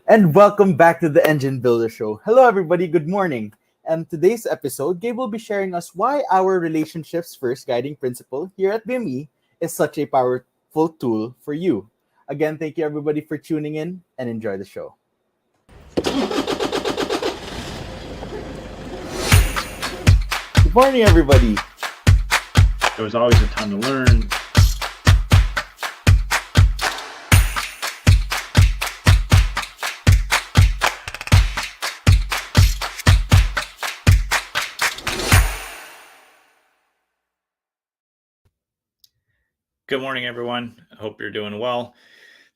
And welcome back to the Engine Builder Show. Hello, everybody. Good morning. And today's episode, Gabe will be sharing us why our relationships first guiding principle here at BME is such a powerful tool for you. Again, thank you everybody for tuning in and enjoy the show. Good morning, everybody. There was always a ton to learn. Good morning, everyone. I hope you're doing well.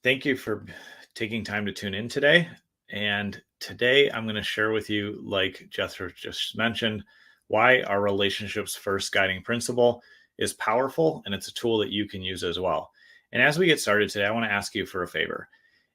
Thank you for taking time to tune in today. And today I'm going to share with you, like Jethro just mentioned, why our relationships first guiding principle is powerful, and it's a tool that you can use as well. And as we get started today, I want to ask you for a favor.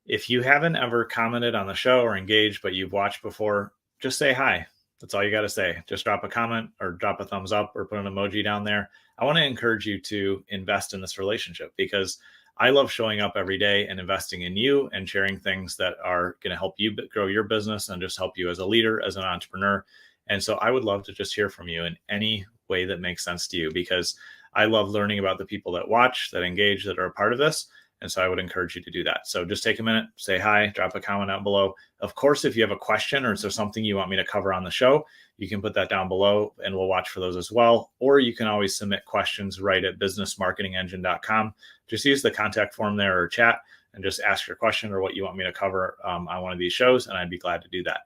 If you haven't ever commented on the show or engaged, but you've watched before, just say hi. That's all you got to say. Just drop a comment or drop a thumbs up or put an emoji down there. I want to encourage you to invest in this relationship because I love showing up every day and investing in you and sharing things that are going to help you grow your business and just help you as a leader, as an entrepreneur. And so I would love to just hear from you in any way that makes sense to you because I love learning about the people that watch, that engage, that are a part of this. And so I would encourage you to do that. So just take a minute, say hi, drop a comment out below. Of course, if you have a question or is there something you want me to cover on the show, you can put that down below and we'll watch for those as well. Or you can always submit questions right at businessmarketingengine.com. Just use the contact form there or chat and just ask your question or what you want me to cover on one of these shows. And I'd be glad to do that.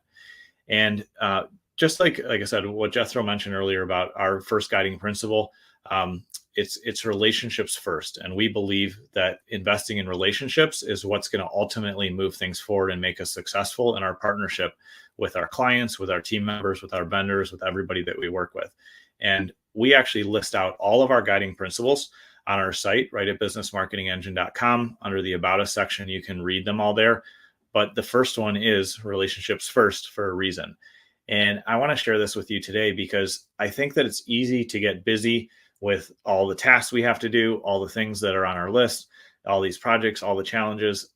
And just like I said, what Jethro mentioned earlier about our first guiding principle, it's relationships first. And we believe that investing in relationships is what's going to ultimately move things forward and make us successful in our partnership with our clients, with our team members, with our vendors, with everybody that we work with. And we actually list out all of our guiding principles on our site, right at businessmarketingengine.com. Under the About Us section, you can read them all there. But the first one is relationships first for a reason. And I want to share this with you today because I think that it's easy to get busy with all the tasks we have to do, all the things that are on our list, all these projects, all the challenges.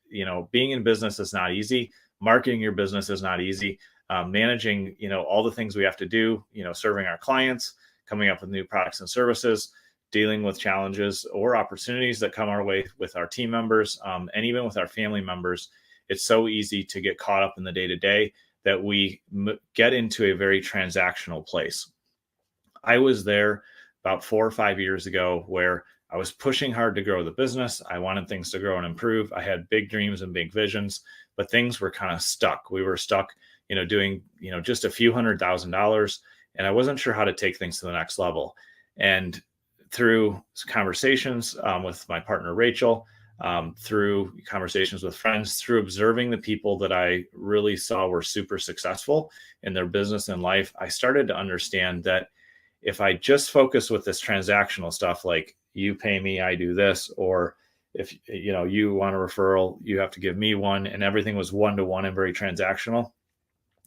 Being in business is not easy. Marketing your business is not easy. Managing, all the things we have to do, serving our clients, coming up with new products and services, dealing with challenges or opportunities that come our way with our team members, and even with our family members. It's so easy to get caught up in the day-to-day that we get into a very transactional place. I was there about 4 or 5 years ago where I was pushing hard to grow the business. I wanted things to grow and improve. I had big dreams and big visions, but things were kind of stuck. We were stuck, doing, just a few $100,000, and I wasn't sure how to take things to the next level. And through conversations with my partner, Rachel, through conversations with friends, through observing the people that I really saw were super successful in their business and life, I started to understand that if I just focus with this transactional stuff, like you pay me, I do this, or if you want a referral, you have to give me one, and everything was one-to-one and very transactional,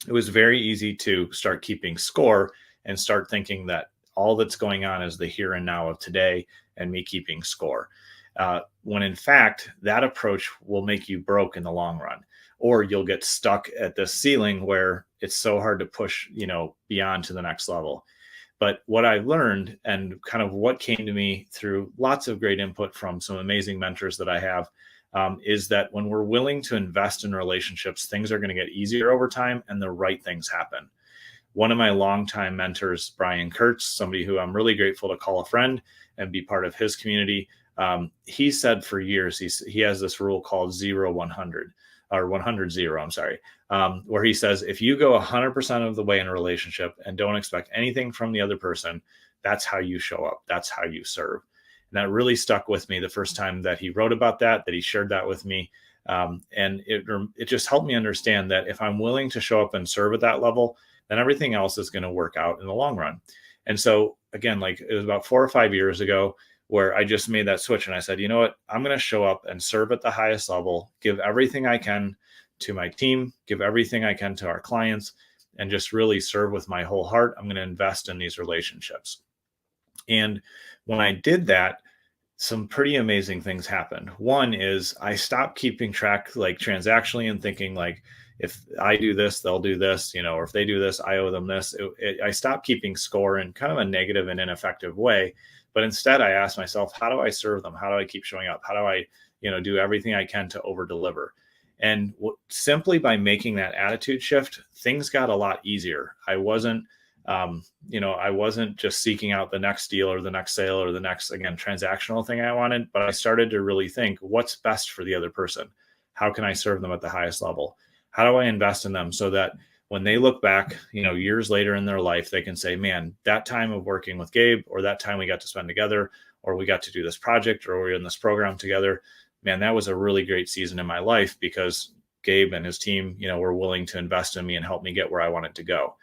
it was very easy to start keeping score and start thinking that all that's going on is the here and now of today and me keeping score. When in fact, that approach will make you broke in the long run, or you'll get stuck at this ceiling where it's so hard to push, beyond to the next level. But what I learned and kind of what came to me through lots of great input from some amazing mentors that I have is that when we're willing to invest in relationships, things are going to get easier over time and the right things happen. One of my longtime mentors, Brian Kurtz, somebody who I'm really grateful to call a friend and be part of his community, he said for years, he has this rule called 0-100 or 100-0, I'm sorry, where he says, if you go 100% of the way in a relationship and don't expect anything from the other person, that's how you show up. That's how you serve. And that really stuck with me the first time that he wrote about that he shared that with me. And it just helped me understand that if I'm willing to show up and serve at that level, then everything else is going to work out in the long run. And so again, like it was about 4 or 5 years ago where I just made that switch and I said, you know what, I'm going to show up and serve at the highest level, give everything I can to my team, give everything I can to our clients, and just really serve with my whole heart. I'm going to invest in these relationships. And when I did that, some pretty amazing things happened. One is I stopped keeping track like transactionally and thinking like, if I do this, they'll do this, or if they do this, I owe them this. I stopped keeping score in kind of a negative and ineffective way. But instead, I asked myself, how do I serve them? How do I keep showing up? How do I, do everything I can to over deliver? And simply by making that attitude shift, things got a lot easier. I wasn't just seeking out the next deal or the next sale or the next, again, transactional thing I wanted, but I started to really think what's best for the other person? How can I serve them at the highest level? How do I invest in them so that when they look back, years later in their life, they can say, man, that time of working with Gabe, or that time we got to spend together, or we got to do this project, or we're in this program together, man, that was a really great season in my life because Gabe and his team, were willing to invest in me and help me get where I wanted to go.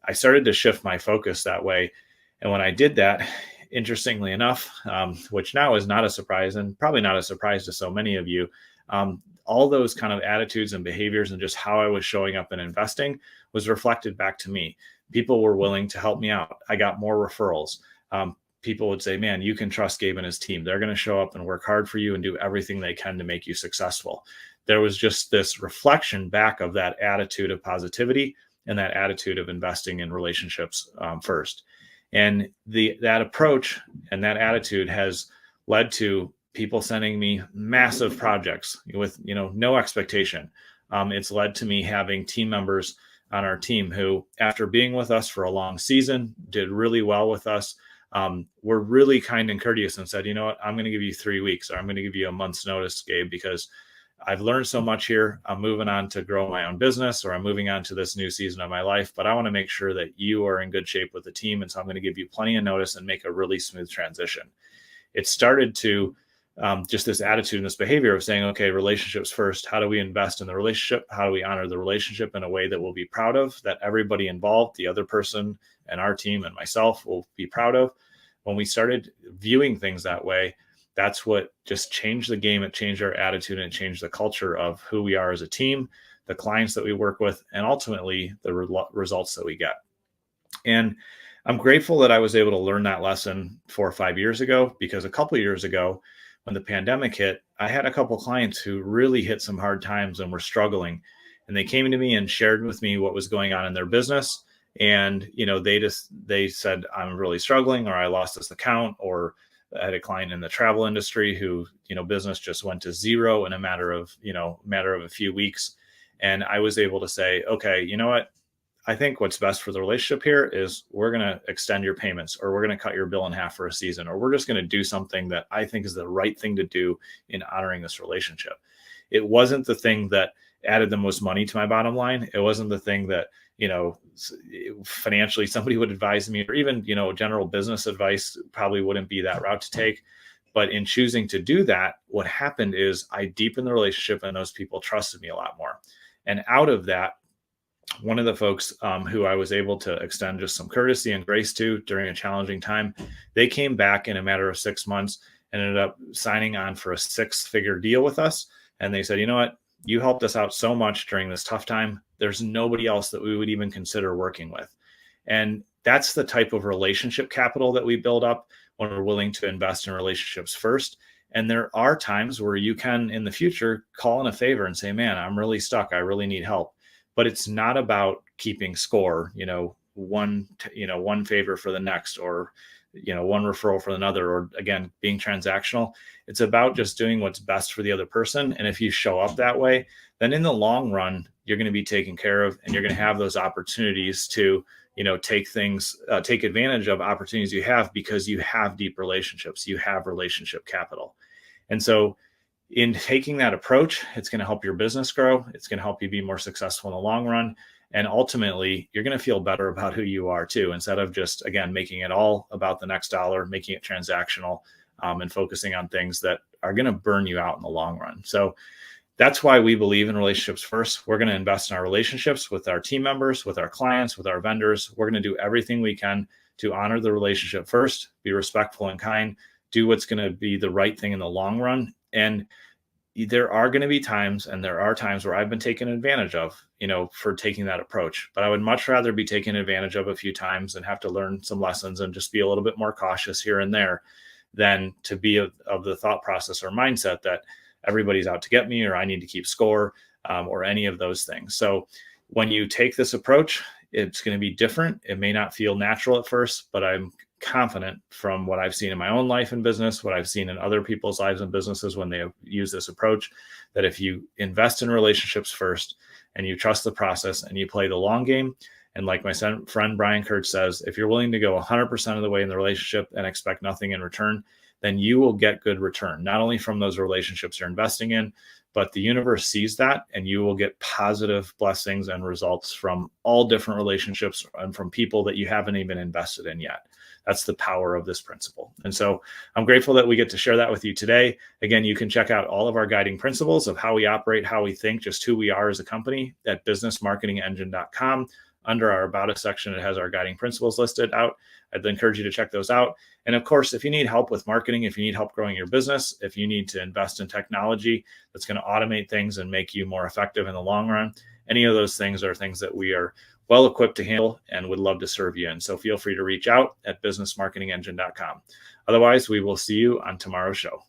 I started to shift my focus that way. And when I did that, interestingly enough, which now is not a surprise and probably not a surprise to so many of you, all those kind of attitudes and behaviors and just how I was showing up and investing was reflected back to me. People were willing to help me out. I got more referrals. People would say, man, you can trust Gabe and his team. They're going to show up and work hard for you and do everything they can to make you successful. There was just this reflection back of that attitude of positivity and that attitude of investing in relationships first. And that approach and that attitude has led to people sending me massive projects with no expectation. It's led to me having team members on our team who, after being with us for a long season, did really well with us. Were really kind and courteous and said, you know what, I'm going to give you 3 weeks, or I'm going to give you a month's notice, Gabe, because I've learned so much here. I'm moving on to grow my own business, or I'm moving on to this new season of my life, but I want to make sure that you are in good shape with the team. And so I'm going to give you plenty of notice and make a really smooth transition. It started to just this attitude and this behavior of saying, okay, relationships first. How do we invest in the relationship? How do we honor the relationship in a way that we'll be proud of, that everybody involved, the other person and our team and myself, will be proud of? When we started viewing things that way, that's what just changed the game. It changed our attitude, and it changed the culture of who we are as a team, the clients that we work with, and ultimately the results that we get. And I'm grateful that I was able to learn that lesson 4 or 5 years ago, because a couple of years ago, when the pandemic hit, I had a couple of clients who really hit some hard times and were struggling. And they came to me and shared with me what was going on in their business. And, they said, I'm really struggling, or I lost this account, or I had a client in the travel industry who, business just went to zero in a matter of a few weeks. And I was able to say, okay, you know what? I think what's best for the relationship here is we're going to extend your payments, or we're going to cut your bill in half for a season, or we're just going to do something that I think is the right thing to do in honoring this relationship. It wasn't the thing that added the most money to my bottom line. It wasn't the thing that, financially somebody would advise me, or even, general business advice probably wouldn't be that route to take. But in choosing to do that, what happened is I deepened the relationship, and those people trusted me a lot more. And out of that, one of the folks who I was able to extend just some courtesy and grace to during a challenging time, they came back in a matter of 6 months and ended up signing on for a 6-figure deal with us. And they said, you know what? You helped us out so much during this tough time. There's nobody else that we would even consider working with. And that's the type of relationship capital that we build up when we're willing to invest in relationships first. And there are times where you can, in the future, call in a favor and say, man, I'm really stuck. I really need help. But it's not about keeping score, one favor for the next, or, one referral for another, or again, being transactional. It's about just doing what's best for the other person. And if you show up that way, then in the long run, you're going to be taken care of, and you're going to have those opportunities to, take advantage of opportunities you have, because you have deep relationships, you have relationship capital. And so in taking that approach, it's going to help your business grow. It's going to help you be more successful in the long run. And ultimately, you're going to feel better about who you are too, instead of just, again, making it all about the next dollar, making it transactional, and focusing on things that are going to burn you out in the long run. So that's why we believe in relationships first. We're going to invest in our relationships with our team members, with our clients, with our vendors. We're going to do everything we can to honor the relationship first, be respectful and kind, do what's going to be the right thing in the long run. And there are going to be times, and there are times where I've been taken advantage of, for taking that approach. But I would much rather be taken advantage of a few times and have to learn some lessons and just be a little bit more cautious here and there, than to be of the thought process or mindset that everybody's out to get me, or I need to keep score, or any of those things. So when you take this approach, it's going to be different. It may not feel natural at first, but I'm confident from what I've seen in my own life and business, what I've seen in other people's lives and businesses when they use this approach, that if you invest in relationships first and you trust the process and you play the long game, and like my friend Brian Kurtz says, if you're willing to go 100% of the way in the relationship and expect nothing in return, then you will get good return, not only from those relationships you're investing in, but the universe sees that, and you will get positive blessings and results from all different relationships and from people that you haven't even invested in yet. That's the power of this principle. And so I'm grateful that we get to share that with you today. Again, you can check out all of our guiding principles of how we operate, how we think, just who we are as a company at businessmarketingengine.com. Under our About Us section, it has our guiding principles listed out. I'd encourage you to check those out. And of course, if you need help with marketing, if you need help growing your business, if you need to invest in technology that's going to automate things and make you more effective in the long run, any of those things are things that we are well equipped to handle and would love to serve you in. So feel free to reach out at businessmarketingengine.com. Otherwise, we will see you on tomorrow's show.